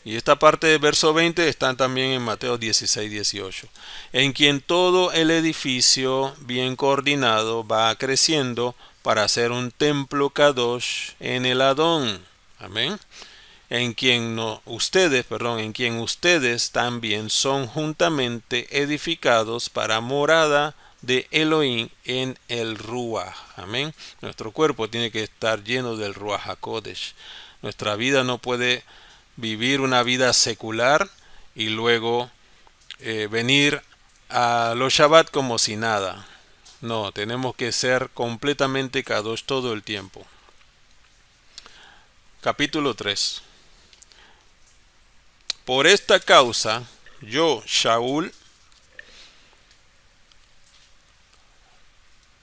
[SPEAKER 1] Y esta parte del verso 20 está también en Mateo 16, 18. En quien todo el edificio bien coordinado va creciendo para hacer un templo Kadosh en el Adón. Amén. En quien ustedes también son juntamente edificados para morada de Elohim en el Ruach. Amén. Nuestro cuerpo tiene que estar lleno del Ruach HaKodesh. Nuestra vida no puede vivir una vida secular y luego venir a los Shabbat como si nada. No, tenemos que ser completamente Kadosh todo el tiempo. Capítulo 3. Por esta causa, yo, Shaul,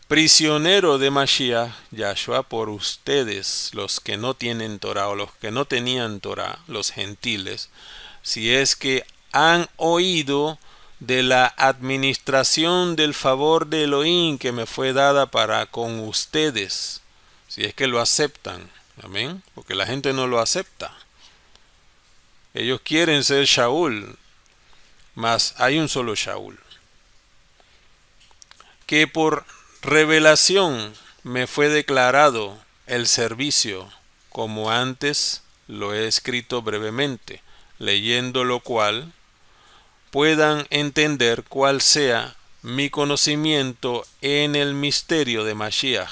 [SPEAKER 1] prisionero de Mashiach, Yahshua, por ustedes, los que no tienen Torah o los que no tenían Torah, los gentiles, si es que han oído de la administración del favor de Elohim que me fue dada para con ustedes, si es que lo aceptan, amén, porque la gente no lo acepta. Ellos quieren ser Shaul, mas hay un solo Shaul. Que por revelación me fue declarado el servicio, como antes lo he escrito brevemente, leyendo lo cual puedan entender cuál sea mi conocimiento en el misterio de Mashiach.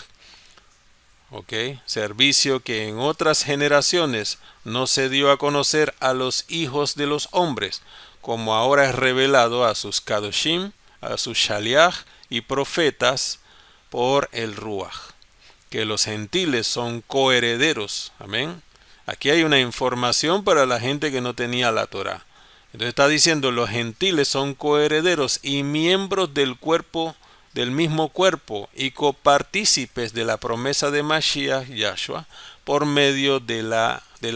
[SPEAKER 1] Servicio que en otras generaciones no se dio a conocer a los hijos de los hombres, como ahora es revelado a sus Kadoshim, a sus Shaliach y profetas por el Ruach, que los gentiles son coherederos. Amén. Aquí hay una información para la gente que no tenía la Torah. Entonces está diciendo, los gentiles son coherederos y miembros del cuerpo, del mismo cuerpo, y copartícipes de la promesa de Mashiach Yahshua por medio del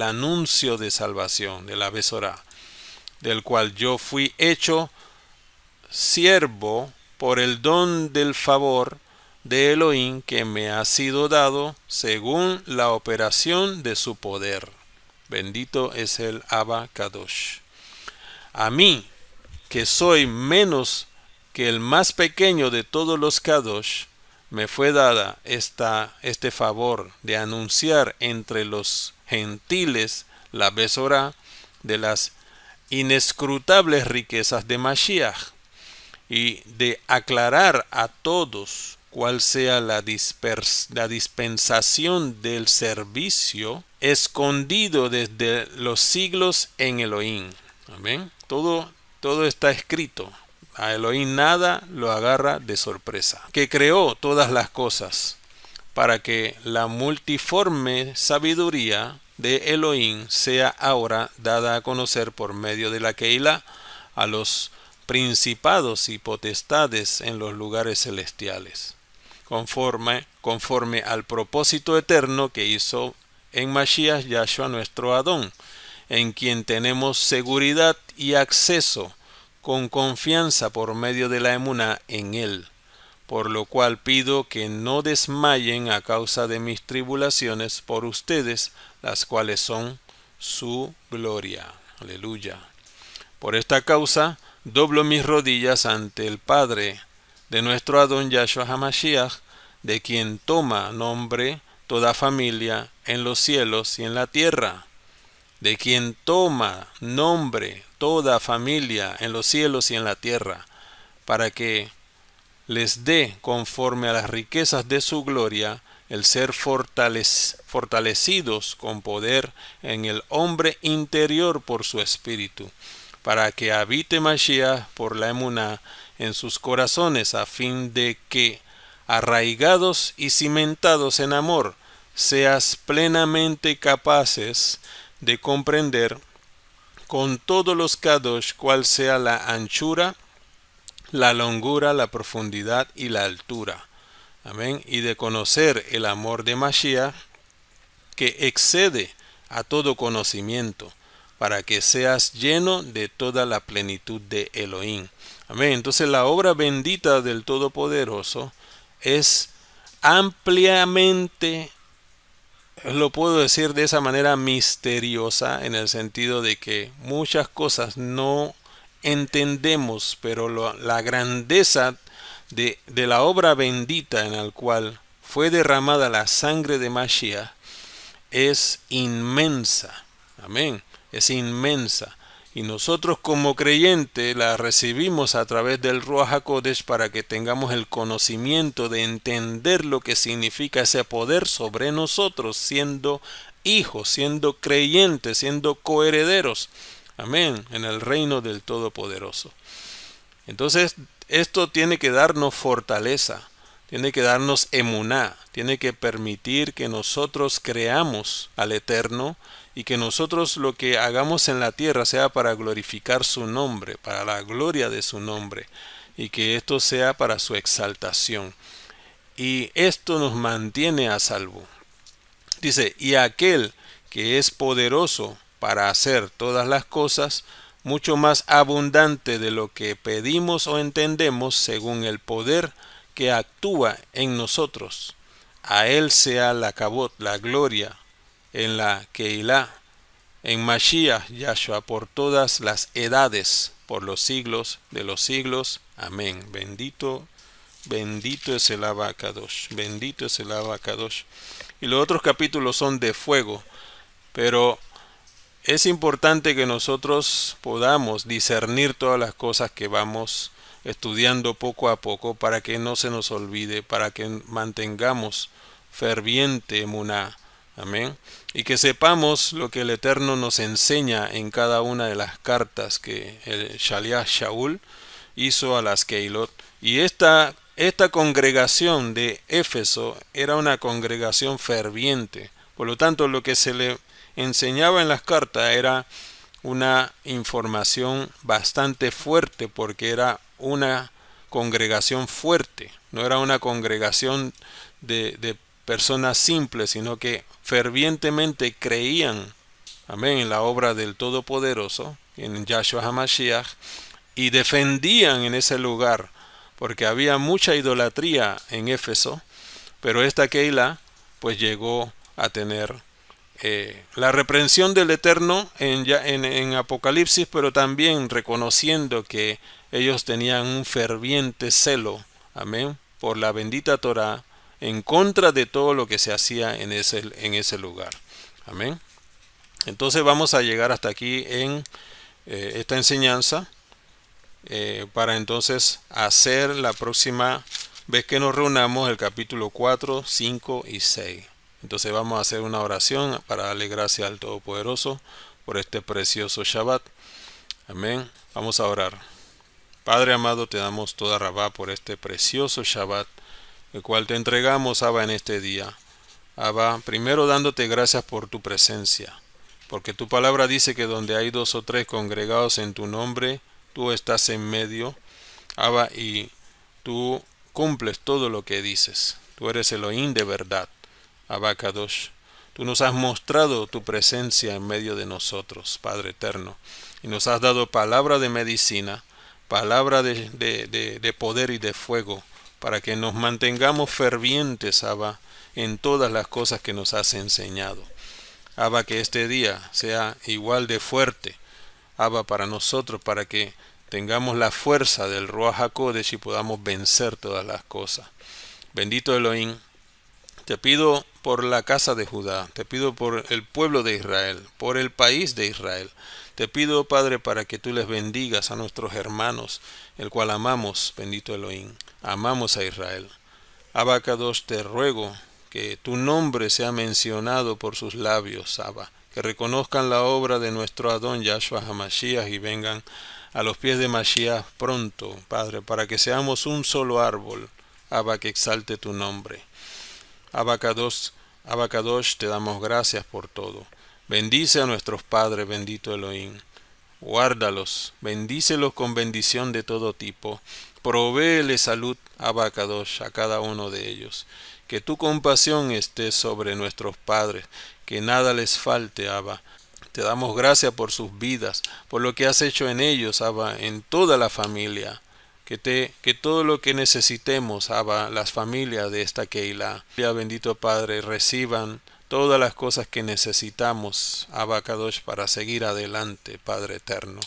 [SPEAKER 1] anuncio de salvación, de la Besorá, del cual yo fui hecho siervo por el don del favor de Elohim que me ha sido dado según la operación de su poder. Bendito es el Abba Kadosh. A mí, que soy menos que el más pequeño de todos los Kadosh, me fue dada este favor de anunciar entre los gentiles la Besorá de las inescrutables riquezas de Mashiach y de aclarar a todos cuál sea la dispensación del servicio escondido desde los siglos en Elohim. Amén. Todo está escrito. A Elohim nada lo agarra de sorpresa. Que creó todas las cosas para que la multiforme sabiduría de Elohim sea ahora dada a conocer por medio de la Keilah a los principados y potestades en los lugares celestiales, conforme al propósito eterno que hizo en Mashiach Yahshua nuestro Adón, en quien tenemos seguridad y acceso con confianza por medio de la emuná en él, por lo cual pido que no desmayen a causa de mis tribulaciones por ustedes, las cuales son su gloria. Aleluya. Por esta causa doblo mis rodillas ante el Padre de nuestro Adón Yahshua HaMashiach, de quien toma nombre toda familia en los cielos y en la tierra, de quien toma nombre toda familia en los cielos y en la tierra, para que les dé conforme a las riquezas de su gloria el ser fortalecidos con poder en el hombre interior por su espíritu, para que habite Mashiach por la emuná en sus corazones, a fin de que, arraigados y cimentados en amor, seas plenamente capaces de comprender con todos los Kadosh cuál sea la anchura, la longura, la profundidad y la altura. Amén. Y de conocer el amor de Mashiach, que excede a todo conocimiento, para que seas lleno de toda la plenitud de Elohim. Amén. Entonces la obra bendita del Todopoderoso es ampliamente, lo puedo decir de esa manera, misteriosa, en el sentido de que muchas cosas no entendemos, pero la grandeza de la obra bendita en la cual fue derramada la sangre de Mashiach es inmensa. Amén. Es inmensa. Y nosotros como creyentes la recibimos a través del Ruach HaKodesh para que tengamos el conocimiento de entender lo que significa ese poder sobre nosotros, siendo hijos, siendo creyentes, siendo coherederos. Amén. En el reino del Todopoderoso. Entonces esto tiene que darnos fortaleza, tiene que darnos emuná, tiene que permitir que nosotros creamos al Eterno y que nosotros lo que hagamos en la tierra sea para glorificar su nombre, para la gloria de su nombre, y que esto sea para su exaltación. Y esto nos mantiene a salvo. Dice, y aquel que es poderoso para hacer todas las cosas, mucho más abundante de lo que pedimos o entendemos, según el poder que actúa en nosotros. A él sea la cabot, la gloria, en la Keilah, en Mashiach Yahshua, por todas las edades, por los siglos de los siglos. Amén. Bendito es el Abacadosh. Bendito es el Abacadosh. Y los otros capítulos son de fuego, pero es importante que nosotros podamos discernir todas las cosas que vamos estudiando poco a poco para que no se nos olvide, para que mantengamos ferviente emuná. Amén. Y que sepamos lo que el Eterno nos enseña en cada una de las cartas que el Shaliach Shaul hizo a las Keilot. Y esta congregación de Éfeso era una congregación ferviente. Por lo tanto, lo que se le enseñaba en las cartas era una información bastante fuerte, porque era una congregación fuerte, no era una congregación de personas simples, sino que fervientemente creían, amén, en la obra del Todopoderoso, en Yahshua HaMashiach, y defendían en ese lugar, porque había mucha idolatría en Éfeso, pero esta Keilah pues llegó a tener la reprensión del Eterno en Apocalipsis, pero también reconociendo que ellos tenían un ferviente celo, amén, por la bendita Torah, en contra de todo lo que se hacía en ese lugar. Amén. Entonces vamos a llegar hasta aquí en esta enseñanza, para entonces hacer la próxima vez que nos reunamos el capítulo 4, 5 y 6. Entonces vamos a hacer una oración para darle gracias al Todopoderoso por este precioso Shabbat. Amén. Vamos a orar. Padre amado, te damos toda rabá por este precioso Shabbat, el cual te entregamos, Abba, en este día. Abba, primero dándote gracias por tu presencia, porque tu palabra dice que donde hay 2 o 3 congregados en tu nombre, tú estás en medio, Abba, y tú cumples todo lo que dices. Tú eres Elohim de verdad, Abba Kadosh. Tú nos has mostrado tu presencia en medio de nosotros, Padre eterno, y nos has dado palabra de medicina, palabra de poder y de fuego, para que nos mantengamos fervientes, Abba, en todas las cosas que nos has enseñado. Abba, que este día sea igual de fuerte, Abba, para nosotros, para que tengamos la fuerza del Ruach HaKodesh y podamos vencer todas las cosas. Bendito Elohim, te pido por la casa de Judá, te pido por el pueblo de Israel, por el país de Israel. Te pido, Padre, para que tú les bendigas a nuestros hermanos, el cual amamos, bendito Elohim, amamos a Israel. Abba Kadosh, te ruego que tu nombre sea mencionado por sus labios, Abba, que reconozcan la obra de nuestro Adón Yahshua HaMashiach y vengan a los pies de Mashiach pronto, Padre, para que seamos un solo árbol, Abba, que exalte tu nombre. Abba Kadosh, te damos gracias por todo. Bendice a nuestros padres, bendito Elohim. Guárdalos, bendícelos con bendición de todo tipo. Provéele salud, Abba Kadosh, a cada uno de ellos. Que tu compasión esté sobre nuestros padres, que nada les falte, Abba. Te damos gracias por sus vidas, por lo que has hecho en ellos, Abba, en toda la familia. Que todo lo que necesitemos, Abba, las familias de esta Keilah, bendito Padre, reciban todas las cosas que necesitamos, Abba Kadosh, para seguir adelante, Padre eterno.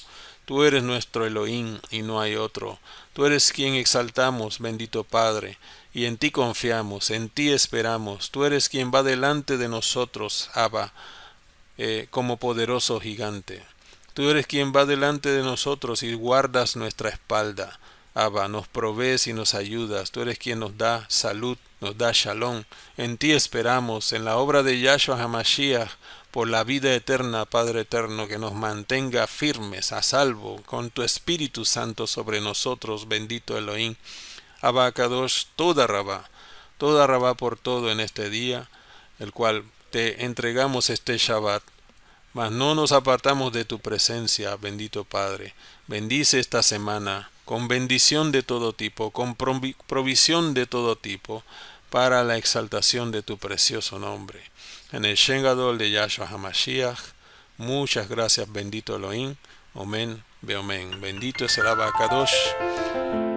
[SPEAKER 1] Tú eres nuestro Elohim y no hay otro. Tú eres quien exaltamos, bendito Padre, y en ti confiamos, en ti esperamos. Tú eres quien va delante de nosotros, Abba, como poderoso gigante. Tú eres quien va delante de nosotros y guardas nuestra espalda. Abba, nos provees y nos ayudas. Tú eres quien nos da salud, nos da shalom. En ti esperamos, en la obra de Yahshua HaMashiach, por la vida eterna, Padre eterno, que nos mantenga firmes, a salvo, con tu Espíritu Santo sobre nosotros, bendito Elohim. Abba Kadosh, toda Rabá por todo en este día, el cual te entregamos este Shabbat, mas no nos apartamos de tu presencia, bendito Padre. Bendice esta semana con bendición de todo tipo, con provisión de todo tipo, para la exaltación de tu precioso nombre. En el Shem Gadol de Yahshua HaMashiach, muchas gracias, bendito Elohim. Amén, Beomen. Bendito es el Abba Kadosh.